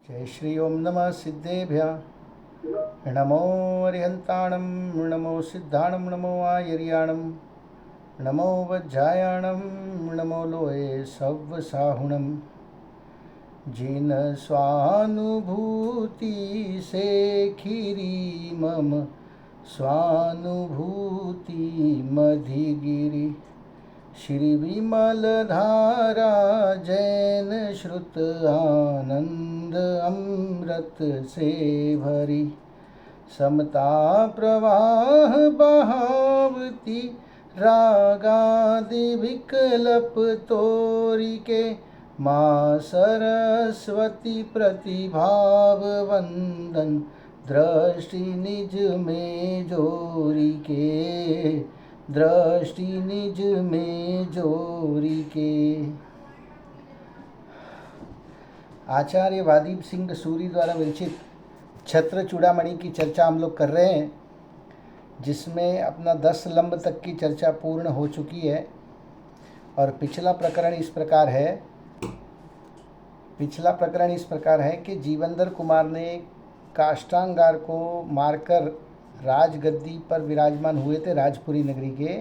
जय श्री ओम नमः सिद्धेभ्यः नमो अरिहन्ताणं नमो सिद्धाणं नमो आयर्याणं नमो वज्रायाणं नमो लोये सव्वसाहुणं जिन स्वानुभूति से खीरी मम स्वानुभूति मधिगिरि श्री विमल धारा जैन श्रुत आनंद अमृत से भरी समता प्रवाह बहावती रागादि विकल्प तोरी के माँ सरस्वती प्रतिभाव वंदन दृष्टि निज में जोरी के दृष्टि निज में जोरी के। आचार्य वादीप सिंह सूरी द्वारा विरचित छत्र चूड़ामणि की चर्चा हम लोग कर रहे हैं, जिसमें अपना 10 लंब तक की चर्चा पूर्ण हो चुकी है। और पिछला प्रकरण इस प्रकार है कि जीवंदर कुमार ने काष्टांगार को मारकर राजगद्दी पर विराजमान हुए थे राजपुरी नगरी के,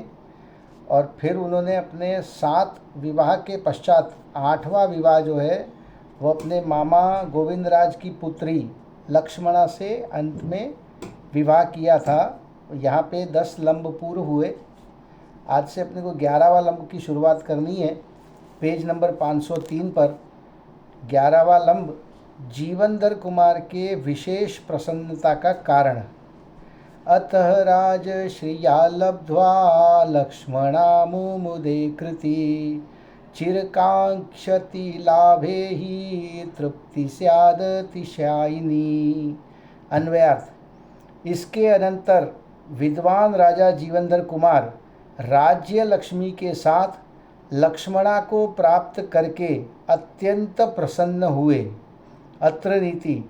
और फिर उन्होंने अपने 7 विवाह के पश्चात 8वां विवाह जो है वो अपने मामा गोविंदराज की पुत्री लक्ष्मणा से अंत में विवाह किया था। यहाँ पे 10 लंब पूर्व हुए। आज से अपने को 11वां लंब की शुरुआत करनी है। पेज नंबर 503 पर 11वां लंब जीवंदर कुमार के विशेष प्रसन्नता का कारण। अतः राज श्रिया लब्ध्वा लक्ष्मणा मुमुदे कृति चिरकांक्षति लाभे ही तृप्ति स्यादतिशायिनी। अन्वयार्थ। इसके अनंतर विद्वान राजा जीवंदर कुमार राज्य लक्ष्मी के साथ लक्ष्मणा को प्राप्त करके अत्यंत प्रसन्न हुए। अत्र रीति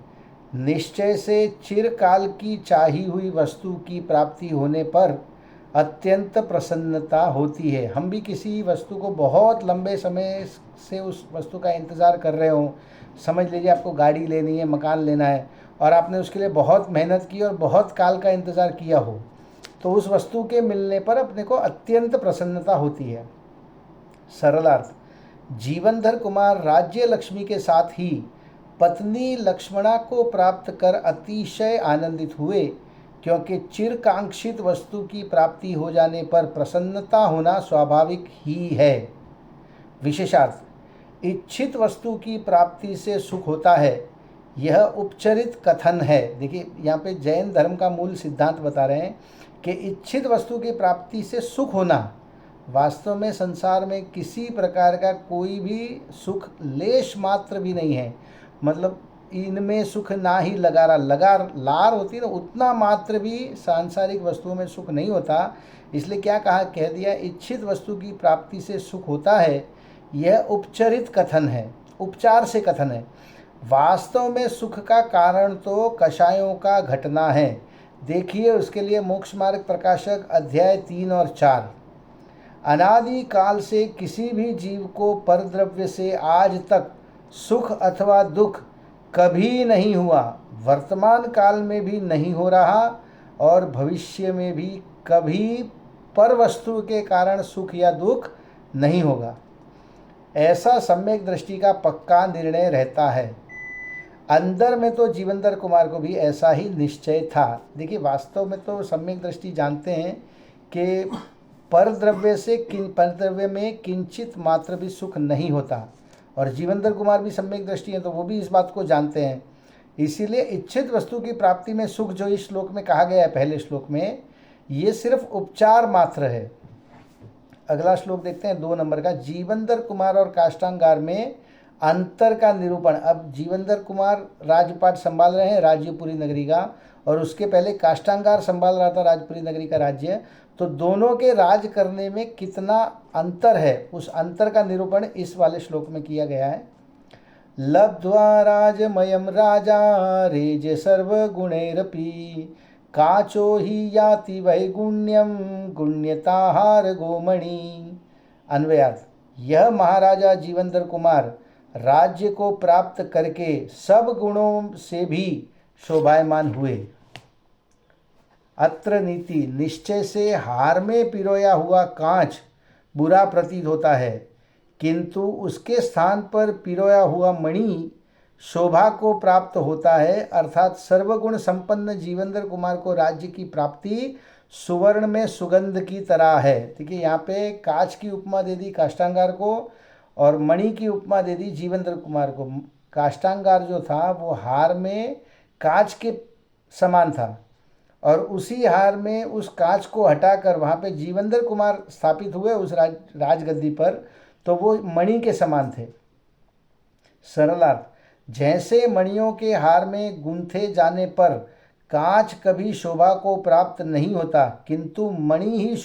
निश्चय से चिरकाल की चाही हुई वस्तु की प्राप्ति होने पर अत्यंत प्रसन्नता होती है। हम भी किसी वस्तु को बहुत लंबे समय से उस वस्तु का इंतज़ार कर रहे हो, समझ लीजिए आपको गाड़ी लेनी है, मकान लेना है, और आपने उसके लिए बहुत मेहनत की और बहुत काल का इंतज़ार किया हो, तो उस वस्तु के मिलने पर अपने को अत्यंत प्रसन्नता होती है। सरलार्थ। जीवंधर कुमार राज्य लक्ष्मी के साथ ही पत्नी लक्ष्मणा को प्राप्त कर अतिशय आनंदित हुए, क्योंकि चिरकांक्षित वस्तु की प्राप्ति हो जाने पर प्रसन्नता होना स्वाभाविक ही है। विशेषार्थ। इच्छित वस्तु की प्राप्ति से सुख होता है, यह उपचरित कथन है। देखिए यहाँ पे जैन धर्म का मूल सिद्धांत बता रहे हैं कि इच्छित वस्तु की प्राप्ति से सुख होना वास्तव में संसार में किसी प्रकार का कोई भी सुख लेश मात्र भी नहीं है। मतलब इनमें सुख ना ही लार होती है ना, उतना मात्र भी सांसारिक वस्तुओं में सुख नहीं होता। इसलिए क्या कह दिया, इच्छित वस्तु की प्राप्ति से सुख होता है, यह उपचरित कथन है, उपचार से कथन है। वास्तव में सुख का कारण तो कषायों का घटना है। देखिए उसके लिए मोक्ष मार्ग प्रकाशक अध्याय 3 और 4। अनादि काल से किसी भी जीव को परद्रव्य से आज तक सुख अथवा दुख कभी नहीं हुआ, वर्तमान काल में भी नहीं हो रहा, और भविष्य में भी कभी पर वस्तु के कारण सुख या दुख नहीं होगा। ऐसा सम्यक दृष्टि का पक्का निर्णय रहता है। अंदर में तो जीवंदर कुमार को भी ऐसा ही निश्चय था। देखिए वास्तव में तो सम्यक दृष्टि जानते हैं कि परद्रव्य में किंचित मात्र भी सुख नहीं होता, और जीवंदर कुमार भी सम्यक दृष्टि है तो वो भी इस बात को जानते हैं। इसीलिए इच्छित वस्तु की प्राप्ति में सुख जो इस श्लोक में कहा गया है, पहले श्लोक में, ये सिर्फ उपचार मात्र है। अगला श्लोक देखते हैं 2 नंबर का। जीवंदर कुमार और काष्टांगार में अंतर का निरूपण। अब जीवंदर कुमार राजपाट संभाल रहे हैं राज्यपुरी नगरी का, और उसके पहले काष्टांगार संभाल रहा था राजपुरी नगरी का राज्य। तो दोनों के राज करने में कितना अंतर है, उस अंतर का निरूपण इस वाले श्लोक में किया गया है। लब्ध्वा राजमयम राजा रेज सर्वगुणैरपि काचो ही याति वैगुण्यम गुण्यताहार गोमणि। अन्वयार्थ। यह महाराजा जीवंदर कुमार राज्य को प्राप्त करके सब गुणों से भी शोभायमान हुए। अत्र नीति, निश्चय से हार में पिरोया हुआ कांच बुरा प्रतीत होता है, किंतु उसके स्थान पर पिरोया हुआ मणि शोभा को प्राप्त होता है। अर्थात सर्वगुण संपन्न जीवेंद्र कुमार को राज्य की प्राप्ति सुवर्ण में सुगंध की तरह है। देखिए यहाँ पे कांच की उपमा दे दी काष्ठांगार को और मणि की उपमा दे दी जीवेंद्र कुमार को। काष्ठांगार जो था वो हार में कांच के समान था और उसी हार में उस कांच को हटाकर वहाँ पे जीवेंद्र कुमार स्थापित हुए उस राजगद्दी पर, तो वो मणि के समान थे। सरलार्थ, जैसे मणियों के हार में गूंथे जाने पर कांच कभी शोभा को प्राप्त नहीं होता, किंतु मणि ही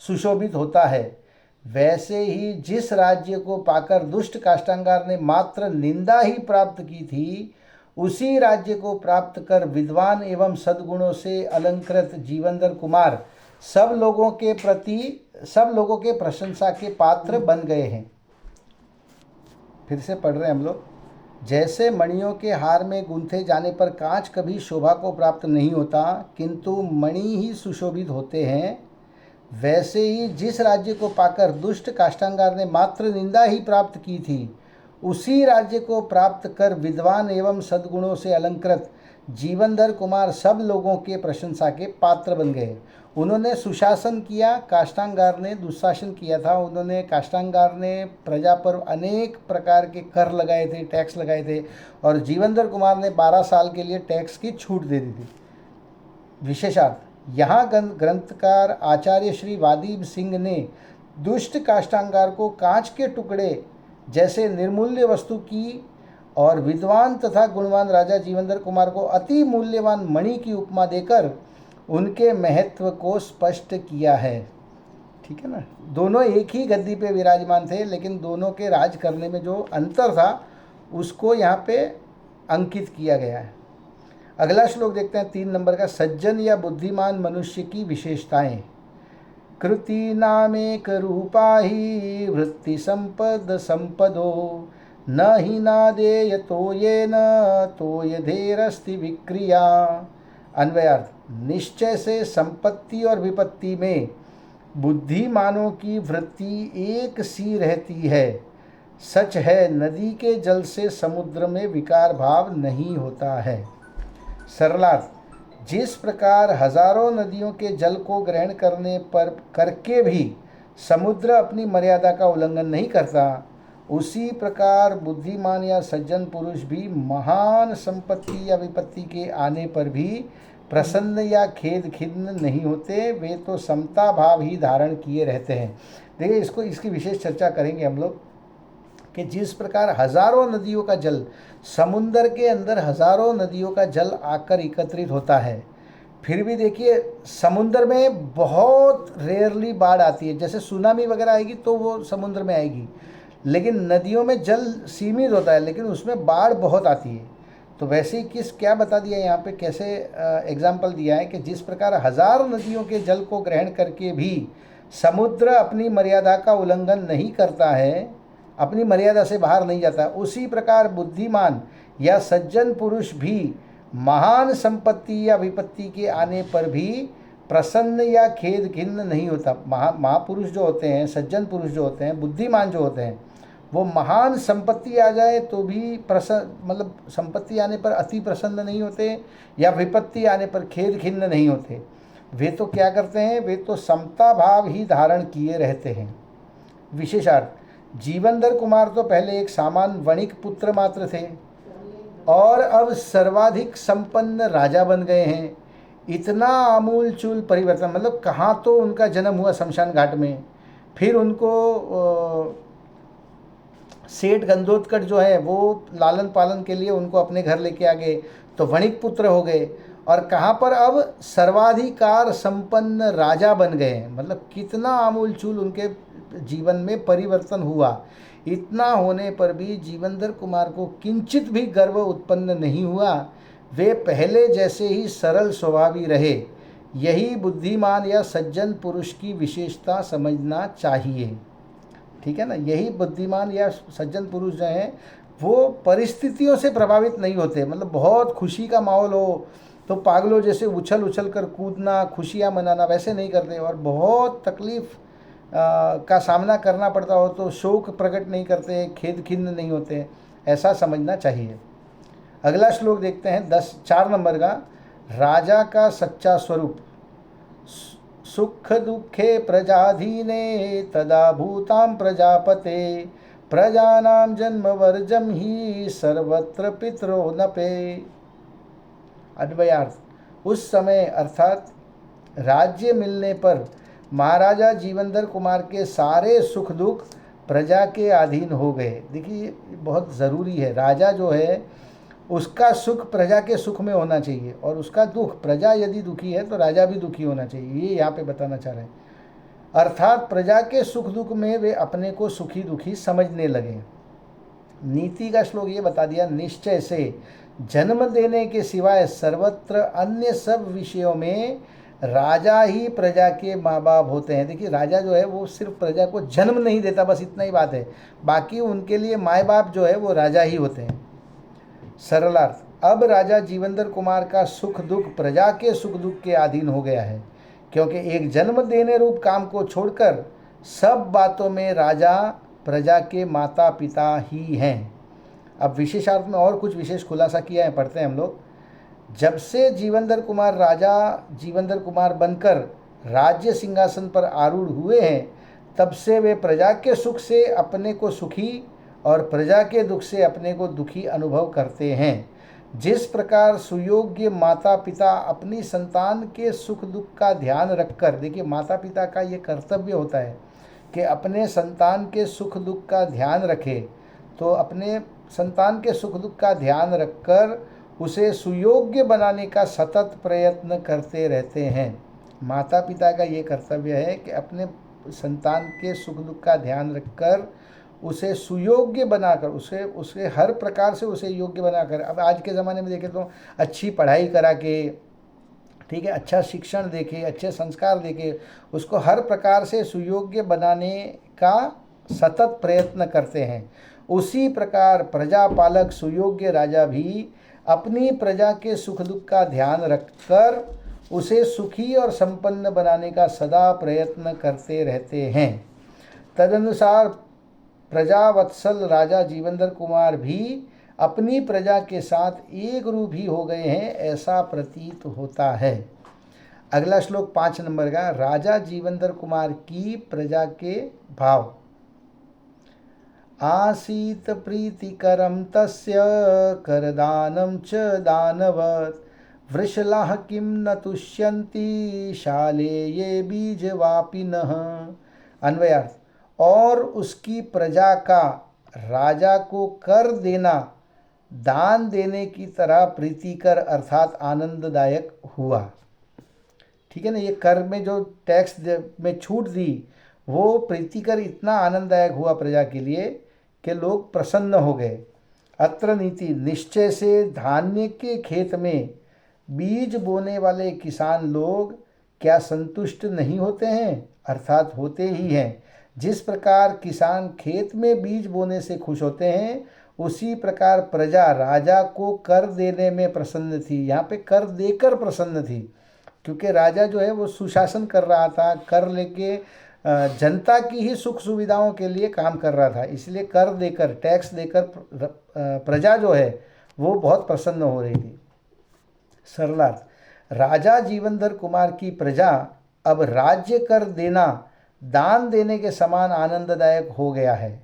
सुशोभित होता है, वैसे ही जिस राज्य को पाकर दुष्ट काष्ठांगार ने मात्र निंदा ही प्राप्त की थी, उसी राज्य को प्राप्त कर विद्वान एवं सद्गुणों से अलंकृत जीवेंद्र कुमार सब लोगों के प्रशंसा के पात्र बन गए हैं। फिर से पढ़ रहे हैं हम लोग। जैसे मणियों के हार में गूंथे जाने पर कांच कभी शोभा को प्राप्त नहीं होता, किंतु मणि ही सुशोभित होते हैं, वैसे ही जिस राज्य को पाकर दुष्ट काष्ठांगार ने मात्र निंदा ही प्राप्त की थी, उसी राज्य को प्राप्त कर विद्वान एवं सद्गुणों से अलंकृत जीवेंद्र कुमार सब लोगों के प्रशंसा के पात्र बन गए। उन्होंने सुशासन किया, काष्ठांगार ने दुशासन किया था। काष्ठांगार ने प्रजा पर अनेक प्रकार के कर लगाए थे, टैक्स लगाए थे, और जीवेंद्र कुमार ने 12 साल के लिए टैक्स की छूट दे दी थी। विशेषार्थ, यहाँ ग्रंथकार आचार्य श्री वादीब सिंह ने दुष्ट काष्ठांगार को कांच के टुकड़े जैसे निर्मूल्य वस्तु की और विद्वान तथा गुणवान राजा जीवेंद्र कुमार को अति मूल्यवान मणि की उपमा देकर उनके महत्व को स्पष्ट किया है। ठीक है ना। दोनों एक ही गद्दी पे विराजमान थे, लेकिन दोनों के राज करने में जो अंतर था उसको यहाँ पे अंकित किया गया है। अगला श्लोक देखते हैं 3 नंबर का। सज्जन या बुद्धिमान मनुष्य की विशेषताएं। कृति नामेक रूपा ही वृत्ति संपद संपदो न ही नादेय तो ये न तो यधेरस्ति विक्रिया। अन्वयार्थ, निश्चय से संपत्ति और विपत्ति में बुद्धिमानों की वृत्ति एक सी रहती है। सच है, नदी के जल से समुद्र में विकार भाव नहीं होता है। सरलार्थ, जिस प्रकार हजारों नदियों के जल को ग्रहण करके भी समुद्र अपनी मर्यादा का उल्लंघन नहीं करता, उसी प्रकार बुद्धिमान या सज्जन पुरुष भी महान संपत्ति या विपत्ति के आने पर भी प्रसन्न या खेद खिन्न नहीं होते। वे तो समता भाव ही धारण किए रहते हैं। देखिए, इसकी विशेष चर्चा करेंगे हम लोग कि जिस प्रकार हजारों नदियों का जल, समुद्र के अंदर हजारों नदियों का जल आकर एकत्रित होता है, फिर भी देखिए समुद्र में बहुत रेयरली बाढ़ आती है। जैसे सुनामी वगैरह आएगी तो वो समुद्र में आएगी, लेकिन नदियों में जल सीमित होता है, लेकिन उसमें बाढ़ बहुत आती है। तो वैसे ही क्या बता दिया यहाँ पे, कैसे एग्जाम्पल दिया है कि जिस प्रकार हजारों नदियों के जल को ग्रहण करके भी समुद्र अपनी मर्यादा का उल्लंघन नहीं करता है, अपनी मर्यादा से बाहर नहीं जाता, उसी प्रकार बुद्धिमान या सज्जन पुरुष भी महान संपत्ति या विपत्ति के आने पर भी प्रसन्न या खेद खिन्न नहीं होता। महापुरुष जो होते हैं, सज्जन पुरुष जो होते हैं, बुद्धिमान जो होते हैं, वो महान संपत्ति आ जाए तो भी संपत्ति आने पर अति प्रसन्न नहीं होते या विपत्ति आने पर खेद खिन्न नहीं होते। वे तो क्या करते हैं, वे तो समता भाव ही धारण किए रहते हैं। विशेषार्थ, जीवेंद्र कुमार तो पहले एक सामान्य वणिक पुत्र मात्र थे और अब सर्वाधिक संपन्न राजा बन गए हैं। इतना आमूल चूल परिवर्तन, मतलब कहाँ तो उनका जन्म हुआ शमशान घाट में, फिर उनको सेठ गंधोत्कच जो है वो लालन पालन के लिए उनको अपने घर लेके आ गए, तो वणिक पुत्र हो गए, और कहाँ पर अब सर्वाधिकार संपन्न राजा बन गए। मतलब कितना आमूल चूल उनके जीवन में परिवर्तन हुआ। इतना होने पर भी जीवेंद्र कुमार को किंचित भी गर्व उत्पन्न नहीं हुआ। वे पहले जैसे ही सरल स्वभावी रहे। यही बुद्धिमान या सज्जन पुरुष की विशेषता समझना चाहिए। ठीक है ना। यही बुद्धिमान या सज्जन पुरुष जो हैं वो परिस्थितियों से प्रभावित नहीं होते। मतलब बहुत खुशी का माहौल हो तो पागलों जैसे उछल उछल कर कूदना, खुशियाँ मनाना, वैसे नहीं करते। और बहुत तकलीफ का सामना करना पड़ता हो तो शोक प्रकट नहीं करते, खेद खिन्न नहीं होते, ऐसा समझना चाहिए। अगला श्लोक देखते हैं 4 नंबर का। राजा का सच्चा स्वरूप। सुख दुखे प्रजाधीने तदा भूतां प्रजापते प्रजानां जन्म वर्जम ही सर्वत्र पितरो नपे। अन्वयार्थ। उस समय अर्थात राज्य मिलने पर महाराजा जीवनधर कुमार के सारे सुख दुख प्रजा के अधीन हो गए। देखिए बहुत ज़रूरी है, राजा जो है उसका सुख प्रजा के सुख में होना चाहिए और उसका दुख, प्रजा यदि दुखी है तो राजा भी दुखी होना चाहिए, ये यहाँ पे बताना चाह रहे हैं। अर्थात प्रजा के सुख दुख में वे अपने को सुखी दुखी समझने लगे। नीति का श्लोक ये बता दिया, निश्चय से जन्म देने के सिवाय सर्वत्र अन्य सब विषयों में राजा ही प्रजा के माँ बाप होते हैं। देखिए राजा जो है वो सिर्फ प्रजा को जन्म नहीं देता, बस इतना ही बात है, बाकी उनके लिए माँ बाप जो है वो राजा ही होते हैं। सरलार्थ। अब राजा जीवनधर कुमार का सुख दुख प्रजा के सुख दुख के अधीन हो गया है, क्योंकि एक जन्म देने रूप काम को छोड़कर सब बातों में राजा प्रजा के माता पिता ही हैं। अब विशेषार्थ में और कुछ विशेष खुलासा किया है, पढ़ते हैं हम लोग। जब से जीवनधर कुमार राजा जीवनधर कुमार बनकर राज्य सिंहासन पर आरूढ़ हुए हैं, तब से वे प्रजा के सुख से अपने को सुखी और प्रजा के दुख से अपने को दुखी अनुभव करते हैं। जिस प्रकार सुयोग्य माता पिता अपनी संतान के सुख दुख का ध्यान रखकर, देखिए माता पिता का ये कर्तव्य होता है कि अपने संतान के सुख दुख का ध्यान रखें, तो अपने संतान के सुख दुख का ध्यान रखकर उसे सुयोग्य बनाने का सतत प्रयत्न करते रहते हैं। माता पिता का ये कर्तव्य है कि अपने संतान के सुख दुख का ध्यान रखकर उसे सुयोग्य बनाकर, उसे हर प्रकार से उसे योग्य बनाकर, अब आज के ज़माने में देखें तो अच्छी पढ़ाई करा के, ठीक है, अच्छा शिक्षण देके, अच्छे संस्कार देके उसको हर प्रकार से सुयोग्य बनाने का सतत प्रयत्न करते हैं। उसी प्रकार प्रजापालक सुयोग्य राजा भी अपनी प्रजा के सुख दुख का ध्यान रखकर उसे सुखी और संपन्न बनाने का सदा प्रयत्न करते रहते हैं। तदनुसार प्रजावत्सल राजा जीवनधर कुमार भी अपनी प्रजा के साथ एक रूप ही हो गए हैं, ऐसा प्रतीत होता है। अगला श्लोक 5 नंबर का। राजा जीवनधर कुमार की प्रजा के भाव। आसीत प्रीतिकरं तस्य करदानं च दानवत् वृषलाः किं न तुष्यन्ति शालेये बीजवापिनः। अन्वयार्थ। और उसकी प्रजा का राजा को कर देना दान देने की तरह प्रीतिकर अर्थात आनंददायक हुआ। ठीक है ना, ये कर में जो टैक्स में छूट दी वो प्रीतिकर इतना आनंददायक हुआ प्रजा के लिए कि लोग प्रसन्न हो गए। अत्र नीति। निश्चय से धान्य के खेत में बीज बोने वाले किसान लोग क्या संतुष्ट नहीं होते हैं, अर्थात होते ही हैं। जिस प्रकार किसान खेत में बीज बोने से खुश होते हैं, उसी प्रकार प्रजा राजा को कर देने में प्रसन्न थी। यहाँ पे कर देकर प्रसन्न थी, क्योंकि राजा जो है वो सुशासन कर रहा था, कर लेके जनता की ही सुख सुविधाओं के लिए काम कर रहा था, इसलिए कर देकर, टैक्स देकर प्रजा जो है वो बहुत प्रसन्न हो रही थी। सरलार्थ। राजा जीवनधर कुमार की प्रजा अब राज्य कर देना दान देने के समान आनंददायक हो गया है,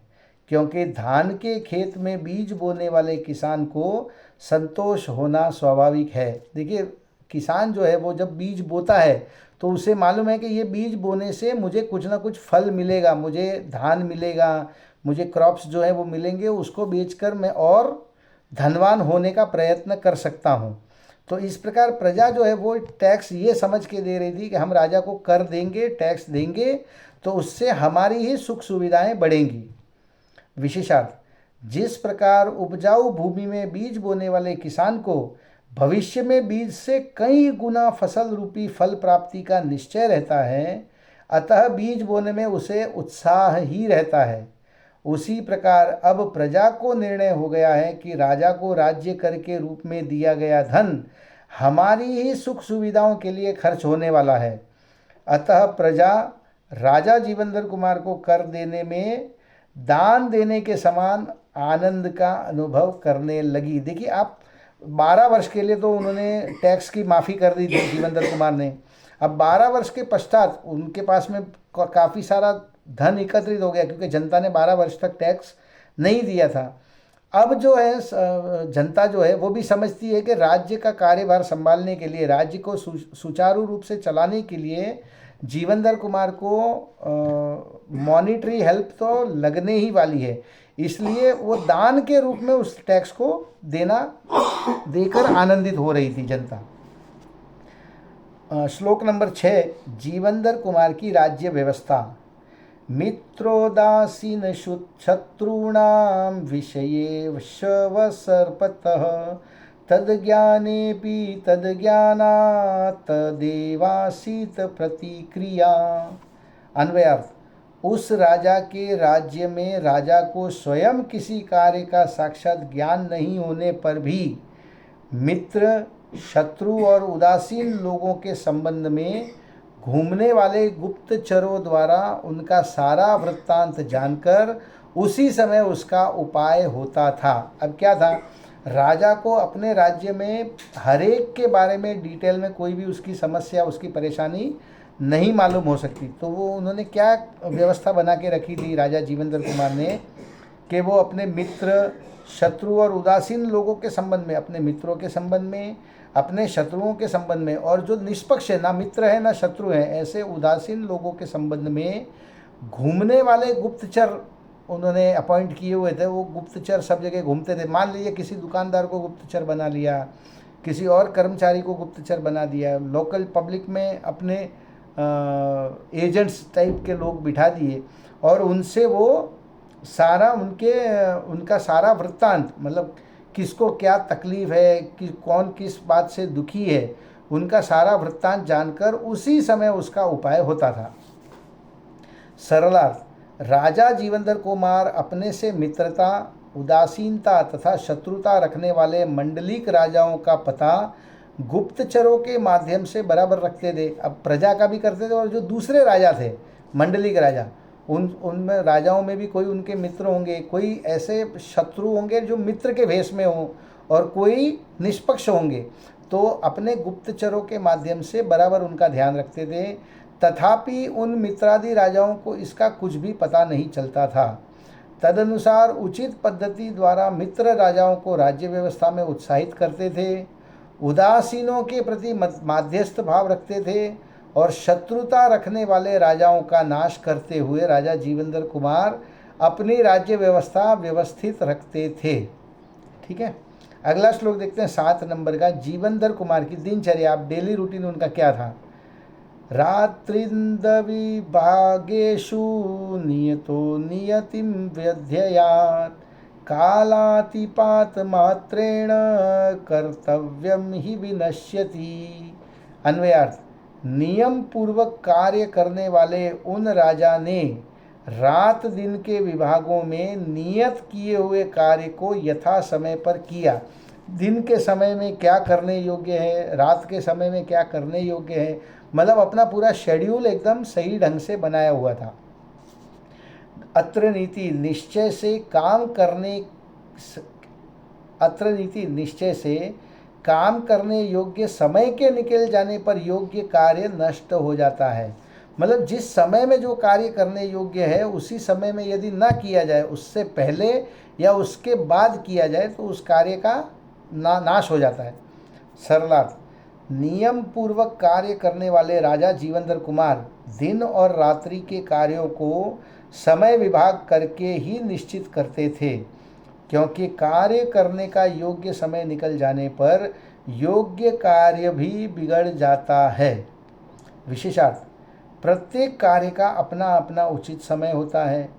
क्योंकि धान के खेत में बीज बोने वाले किसान को संतोष होना स्वाभाविक है। देखिए किसान जो है वो जब बीज बोता है तो उसे मालूम है कि ये बीज बोने से मुझे कुछ ना कुछ फल मिलेगा, मुझे धान मिलेगा, मुझे क्रॉप्स जो है वो मिलेंगे, उसको बेचकर मैं और धनवान होने का प्रयत्न कर सकता हूँ। तो इस प्रकार प्रजा जो है वो टैक्स ये समझ के दे रही थी कि हम राजा को कर देंगे, टैक्स देंगे, तो उससे हमारी ही सुख सुविधाएं बढ़ेंगी। विशेषार्थ। जिस प्रकार उपजाऊ भूमि में बीज बोने वाले किसान को भविष्य में बीज से कई गुना फसल रूपी फल प्राप्ति का निश्चय रहता है, अतः बीज बोने में उसे उत्साह ही रहता है। उसी प्रकार अब प्रजा को निर्णय हो गया है कि राजा को राज्य कर के रूप में दिया गया धन हमारी ही सुख सुविधाओं के लिए खर्च होने वाला है। अतः प्रजा राजा जीवनधर कुमार को कर देने में दान देने के समान आनंद का अनुभव करने लगी। देखिए आप, 12 वर्ष के लिए तो उन्होंने टैक्स की माफ़ी कर दी थी जीवनधर कुमार ने। अब 12 वर्ष के पश्चात उनके पास में काफ़ी सारा धन एकत्रित हो गया, क्योंकि जनता ने 12 वर्ष तक टैक्स नहीं दिया था। अब जो है जनता जो है वो भी समझती है कि राज्य का कार्यभार संभालने के लिए, राज्य को सुचारू रूप से चलाने के लिए जीवनधर कुमार को मॉनिटरी हेल्प तो लगने ही वाली है, इसलिए वो दान के रूप में उस टैक्स को देकर आनंदित हो रही थी जनता। श्लोक नंबर 6, जीवनधर कुमार की राज्य व्यवस्था। मित्रोदासीन शत्रूणां विषये शवसर्पतः तद्ज्ञानेऽपि तद्ज्ञानात् तदेवासीत प्रतिक्रिया। अन्वयार्थ, उस राजा के राज्य में राजा को स्वयं किसी कार्य का साक्षात ज्ञान नहीं होने पर भी मित्र, शत्रु और उदासीन लोगों के संबंध में घूमने वाले गुप्तचरों द्वारा उनका सारा वृत्तांत जानकर उसी समय उसका उपाय होता था। अब क्या था, राजा को अपने राज्य में हर एक के बारे में डिटेल में कोई भी उसकी समस्या, उसकी परेशानी नहीं मालूम हो सकती, तो वो उन्होंने क्या व्यवस्था बना के रखी थी राजा जीवनधर कुमार ने, कि वो अपने मित्र, शत्रु और उदासीन लोगों के संबंध में, अपने मित्रों के संबंध में, अपने शत्रुओं के संबंध में, और जो निष्पक्ष है, ना मित्र है ना शत्रु है, ऐसे उदासीन लोगों के संबंध में घूमने वाले गुप्तचर उन्होंने अपॉइंट किए हुए थे। वो गुप्तचर सब जगह घूमते थे। मान लीजिए किसी दुकानदार को गुप्तचर बना लिया, किसी और कर्मचारी को गुप्तचर बना दिया, लोकल पब्लिक में अपने एजेंट्स टाइप के लोग बिठा दिए और उनसे वो सारा उनका सारा वृत्तांत, मतलब किसको क्या तकलीफ है, कि कौन किस बात से दुखी है, उनका सारा वृत्तांत जानकर उसी समय उसका उपाय होता था। सरलार्थ, राजा जीवनधर कुमार अपने से मित्रता, उदासीनता तथा शत्रुता रखने वाले मंडलिक राजाओं का पता गुप्तचरों के माध्यम से बराबर रखते थे। अब प्रजा का भी करते थे, और जो दूसरे राजा थे मंडलिक राजा, उनमें राजाओं में भी कोई उनके मित्र होंगे, कोई ऐसे शत्रु होंगे जो मित्र के भेष में हों, और कोई निष्पक्ष होंगे, तो अपने गुप्तचरों के माध्यम से बराबर उनका ध्यान रखते थे। तथापि उन मित्रादि राजाओं को इसका कुछ भी पता नहीं चलता था। तदनुसार उचित पद्धति द्वारा मित्र राजाओं को राज्य व्यवस्था में उत्साहित करते थे, उदासीनों के प्रति माध्यस्थ भाव रखते थे, और शत्रुता रखने वाले राजाओं का नाश करते हुए राजा जीवनधर कुमार अपनी राज्य व्यवस्था व्यवस्थित रखते थे। ठीक है, अगला श्लोक देखते हैं 7 नंबर का। जीवनधर कुमार की दिनचर्या, आप डेली रूटीन उनका क्या था। रात्रिंदविभागेषु नियतो नियतिं व्यध्ययात् कालातिपात मात्रेण कर्तव्यम ही विनश्यति। अन्वयार्थ, नियम पूर्वक कार्य करने वाले उन राजा ने रात दिन के विभागों में नियत किए हुए कार्य को यथा समय पर किया। दिन के समय में क्या करने योग्य है, रात के समय में क्या करने योग्य है, मतलब अपना पूरा शेड्यूल एकदम सही ढंग से बनाया हुआ था। अत्र नीति निश्चय से काम करने योग्य समय के निकल जाने पर योग्य कार्य नष्ट हो जाता है। मतलब जिस समय में जो कार्य करने योग्य है उसी समय में यदि ना किया जाए, उससे पहले या उसके बाद किया जाए, तो उस कार्य का नाश हो जाता है। सरलार्थ, नियम पूर्वक कार्य करने वाले राजा जीवनधर कुमार दिन और रात्रि के कार्यों को समय विभाग करके ही निश्चित करते थे, क्योंकि कार्य करने का योग्य समय निकल जाने पर योग्य कार्य भी बिगड़ जाता है। विशेषार्थ, प्रत्येक कार्य का अपना अपना उचित समय होता है।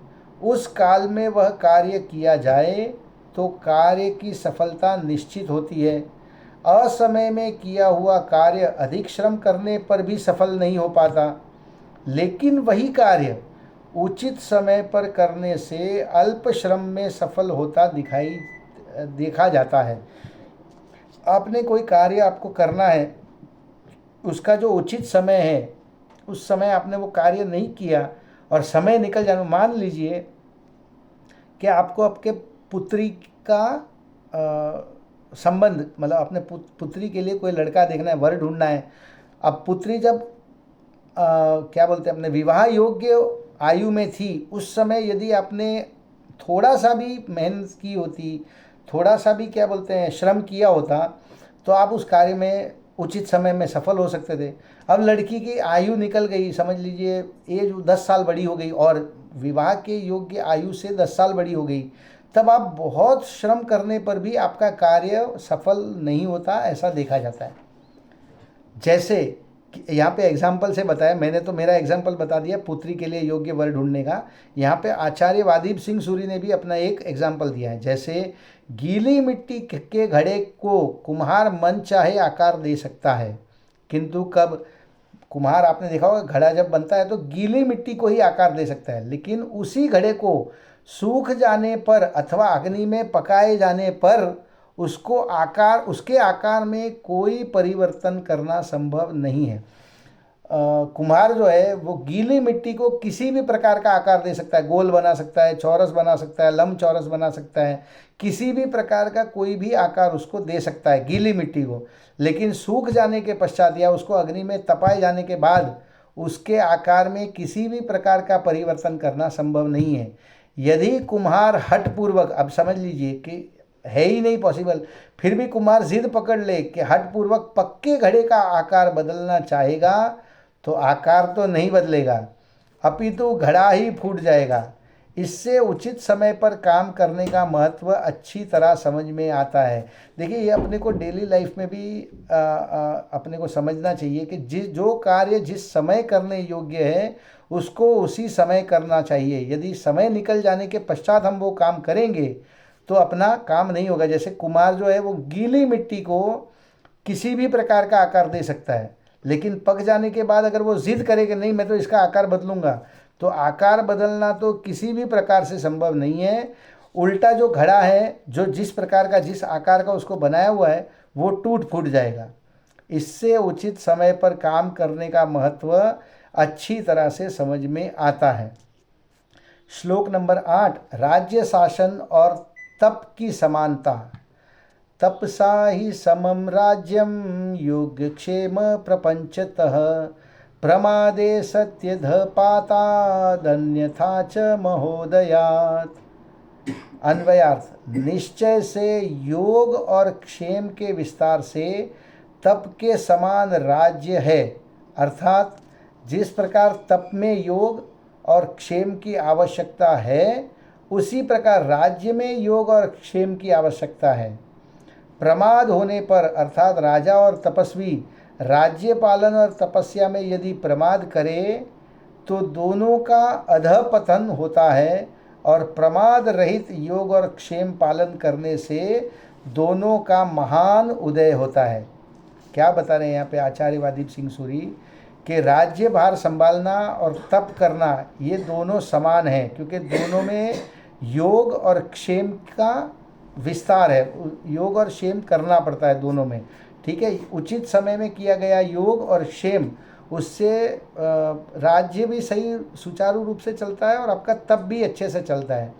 उस काल में वह कार्य किया जाए तो कार्य की सफलता निश्चित होती है। असमय में किया हुआ कार्य अधिक श्रम करने पर भी सफल नहीं हो पाता। लेकिन वही कार्य उचित समय पर करने से अल्प श्रम में सफल होता देखा जाता है। आपने कोई कार्य आपको करना है, उसका जो उचित समय है, उस समय आपने वो कार्य नहीं किया और समय निकल जाने, मान लीजिए कि आपको आपके पुत्री का संबंध, मतलब अपने पुत्री के लिए कोई लड़का देखना है, वर ढूंढना है। अब पुत्री जब क्या बोलते हैं, अपने विवाह योग्य आयु में थी, उस समय यदि आपने थोड़ा सा भी मेहनत की होती, थोड़ा सा भी क्या बोलते हैं श्रम किया होता, तो आप उस कार्य में उचित समय में सफल हो सकते थे। अब लड़की की आयु निकल गई, समझ लीजिए एज 10 साल बड़ी हो गई और विवाह के योग्य आयु से 10 साल बड़ी हो गई, तब आप बहुत श्रम करने पर भी आपका कार्य सफल नहीं होता, ऐसा देखा जाता है। जैसे यहाँ पे एग्जाम्पल से बताया मैंने, तो मेरा एग्जाम्पल बता दिया पुत्री के लिए योग्य वर ढूंढने का। यहाँ पे आचार्य वादीप सिंह सूरी ने भी अपना एक एग्जाम्पल दिया है। जैसे गीली मिट्टी के घड़े को कुम्हार मन चाहे आकार दे सकता है, किंतु कब कुम्हार, आपने देखा होगा घड़ा जब बनता है तो गीली मिट्टी को ही आकार दे सकता है, लेकिन उसी घड़े को सूख जाने पर अथवा अग्नि में पकाए जाने पर उसके आकार में कोई परिवर्तन करना संभव नहीं है। कुम्हार जो है वो गीली मिट्टी को किसी भी प्रकार का आकार दे सकता है, गोल बना सकता है, चौरस बना सकता है, लंबचौरस बना सकता है, किसी भी प्रकार का कोई भी आकार उसको दे सकता है गीली मिट्टी को। लेकिन सूख जाने के पश्चात या उसको अग्नि में तपाए जाने के बाद उसके आकार में किसी भी प्रकार का परिवर्तन करना संभव नहीं है। यदि कुम्हार हठपूर्वक, अब समझ लीजिए कि है ही नहीं पॉसिबल, फिर भी कुम्हार जिद पकड़ ले कि हठपूर्वक पक्के घड़े का आकार बदलना चाहेगा, तो आकार तो नहीं बदलेगा, अपितु घड़ा ही फूट जाएगा। इससे उचित समय पर काम करने का महत्व अच्छी तरह समझ में आता है। देखिए ये अपने को डेली लाइफ में भी अपने को समझना चाहिए कि जो कार्य जिस समय करने योग्य है उसको उसी समय करना चाहिए। यदि समय निकल जाने के पश्चात हम वो काम करेंगे तो अपना काम नहीं होगा। जैसे कुम्हार जो है वो गीली मिट्टी को किसी भी प्रकार का आकार दे सकता है, लेकिन पक जाने के बाद अगर वो जिद करे कि नहीं मैं तो इसका आकार बदलूंगा, तो आकार बदलना तो किसी भी प्रकार से संभव नहीं है। उल्टा जो घड़ा है, जो जिस प्रकार का जिस आकार का उसको बनाया हुआ है, वो टूट फूट जाएगा। इससे उचित समय पर काम करने का महत्व अच्छी तरह से समझ में आता है। श्लोक नंबर 8, राज्य शासन और तप की समानता। तपसा ही समम राज्यम योगक्षेम प्रपंचतः प्रमादे सत्यध पातादन्यथा च महोदयात्। अन्वयार्थ, निश्चय से योग और क्षेम के विस्तार से तप के समान राज्य है, अर्थात जिस प्रकार तप में योग और क्षेम की आवश्यकता है, उसी प्रकार राज्य में योग और क्षेम की आवश्यकता है। प्रमाद होने पर, अर्थात राजा और तपस्वी राज्य पालन और तपस्या में यदि प्रमाद करे तो दोनों का अधःपतन होता है, और प्रमाद रहित योग और क्षेम पालन करने से दोनों का महान उदय होता है। क्या बता रहे हैं यहाँ पे आचार्य वादीप सिंह सूरी कि राज्य भार संभालना और तप करना ये दोनों समान हैं, क्योंकि दोनों में योग और क्षेम का विस्तार है। योग और क्षेम करना पड़ता है दोनों में, ठीक है। उचित समय में किया गया योग और क्षेम, उससे राज्य भी सही सुचारू रूप से चलता है और आपका तप भी अच्छे से चलता है।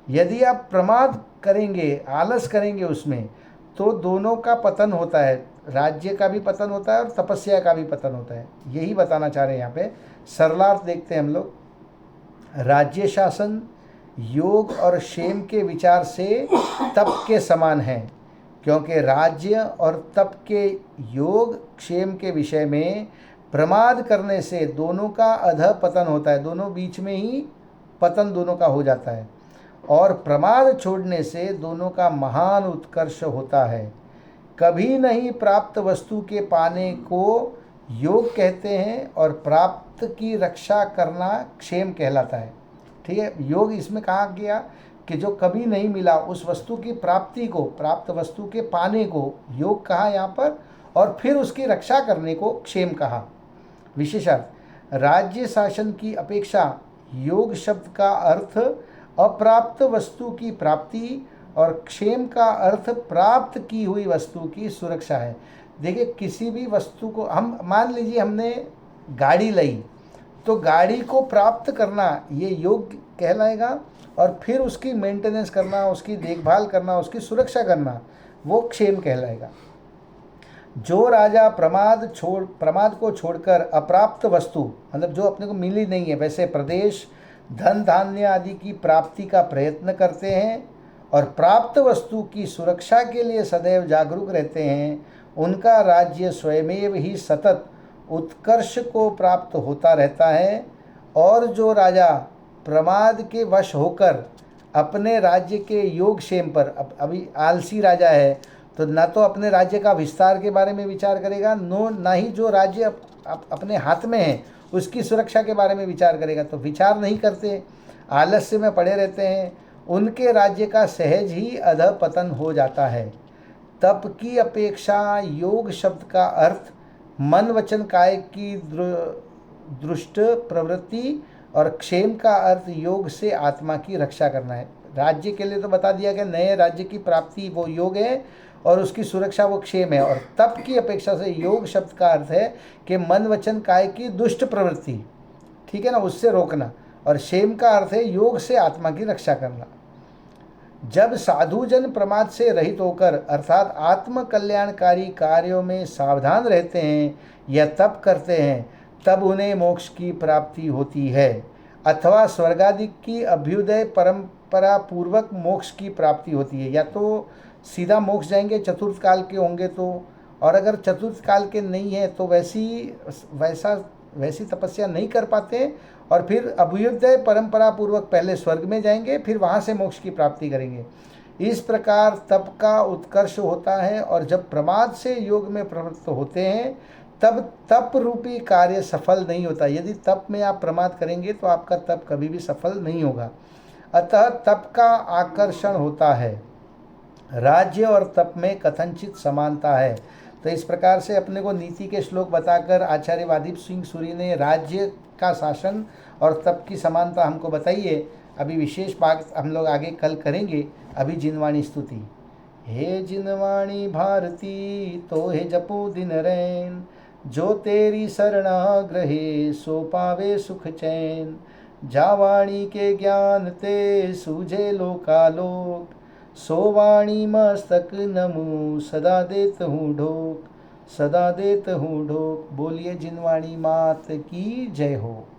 यदि आप प्रमाद करेंगे, आलस करेंगे उसमें, तो दोनों का पतन होता है, राज्य का भी पतन होता है और तपस्या का भी पतन होता है। यही बताना चाह रहे हैं यहाँ पे। सरलार्थ देखते हैं हम लोग। राज्य शासन योग और क्षेम के विचार से तप के समान है, क्योंकि राज्य और तप के योग क्षेम के विषय में प्रमाद करने से दोनों का अधः पतन होता है, दोनों बीच में ही पतन दोनों का हो जाता है, और प्रमाद छोड़ने से दोनों का महान उत्कर्ष होता है। कभी नहीं प्राप्त वस्तु के पाने को योग कहते हैं और प्राप्त की रक्षा करना क्षेम कहलाता है, ठीक है। योग इसमें कहा गया कि जो कभी नहीं मिला उस वस्तु की प्राप्ति को, प्राप्त वस्तु के पाने को योग कहा यहाँ पर, और फिर उसकी रक्षा करने को क्षेम कहा। विशेषार्थ, राज्य शासन की अपेक्षा योग शब्द का अर्थ अप्राप्त वस्तु की प्राप्ति और क्षेम का अर्थ प्राप्त की हुई वस्तु की सुरक्षा है। देखिए, किसी भी वस्तु को हम मान लीजिए हमने गाड़ी ली, तो गाड़ी को प्राप्त करना ये योग कहलाएगा, और फिर उसकी मेंटेनेंस करना, उसकी देखभाल करना, उसकी सुरक्षा करना वो क्षेम कहलाएगा। जो राजा प्रमाद को छोड़कर अप्राप्त वस्तु, मतलब जो अपने को मिली नहीं है, वैसे प्रदेश, धन धान्य आदि की प्राप्ति का प्रयत्न करते हैं और प्राप्त वस्तु की सुरक्षा के लिए सदैव जागरूक रहते हैं, उनका राज्य स्वयमेव ही सतत उत्कर्ष को प्राप्त होता रहता है। और जो राजा प्रमाद के वश होकर अपने राज्य के योगक्षेम पर, अभी आलसी राजा है तो ना तो अपने राज्य का विस्तार के बारे में विचार करेगा, ना ही जो राज्य अपने हाथ में है उसकी सुरक्षा के बारे में विचार करेगा। तो विचार नहीं करते, आलस्य में पड़े रहते हैं, उनके राज्य का सहज ही अधपतन हो जाता है। तप की अपेक्षा योग शब्द का अर्थ मन वचन काय की दृष्ट प्रवृत्ति और क्षेम का अर्थ योग से आत्मा की रक्षा करना है। राज्य के लिए तो बता दिया कि नए राज्य की प्राप्ति वो योग है और उसकी सुरक्षा वो क्षेम है। और तप की अपेक्षा से योग शब्द का अर्थ है कि मन वचन काय की दुष्ट प्रवृत्ति, ठीक है ना, उससे रोकना। और क्षेम का अर्थ है योग से आत्मा की रक्षा करना। जब साधुजन प्रमाद से रहित होकर अर्थात आत्म कल्याणकारी कार्यों में सावधान रहते हैं या तप करते हैं, तब उन्हें मोक्ष की प्राप्ति होती है, अथवा स्वर्गादि की अभ्युदय परंपरा पूर्वक मोक्ष की प्राप्ति होती है। या तो सीधा मोक्ष जाएंगे चतुर्थ काल के होंगे तो, और अगर चतुर्थ काल के नहीं है तो वैसी तपस्या नहीं कर पाते, और फिर अभ्युदय परंपरा पूर्वक पहले स्वर्ग में जाएंगे, फिर वहाँ से मोक्ष की प्राप्ति करेंगे। इस प्रकार तप का उत्कर्ष होता है, और जब प्रमाद से योग में प्रवृत्त होते हैं तब तप रूपी कार्य सफल नहीं होता। यदि तप में आप प्रमाद करेंगे तो आपका तप कभी भी सफल नहीं होगा। अतः तप का आकर्षण होता है। राज्य और तप में कथनचित समानता है। तो इस प्रकार से अपने को नीति के श्लोक बताकर आचार्य वादीप सिंह सूरी ने राज्य का शासन और तप की समानता हमको बताई है। अभी विशेष भाग हम लोग आगे कल करेंगे। अभी जिनवाणी स्तुति। हे जिनवाणी भारती तो हे जपो दिन रैन, जो तेरी शरणा ग्रहे सो पावे सुख चैन। जावाणी के ज्ञान ते सूझे लोकालोक, सो वाणी मस्तक नमु सदा देत हूँ ढोक, सदा देत हूँ ढोक। बोलिए जिनवाणी मात की जय हो।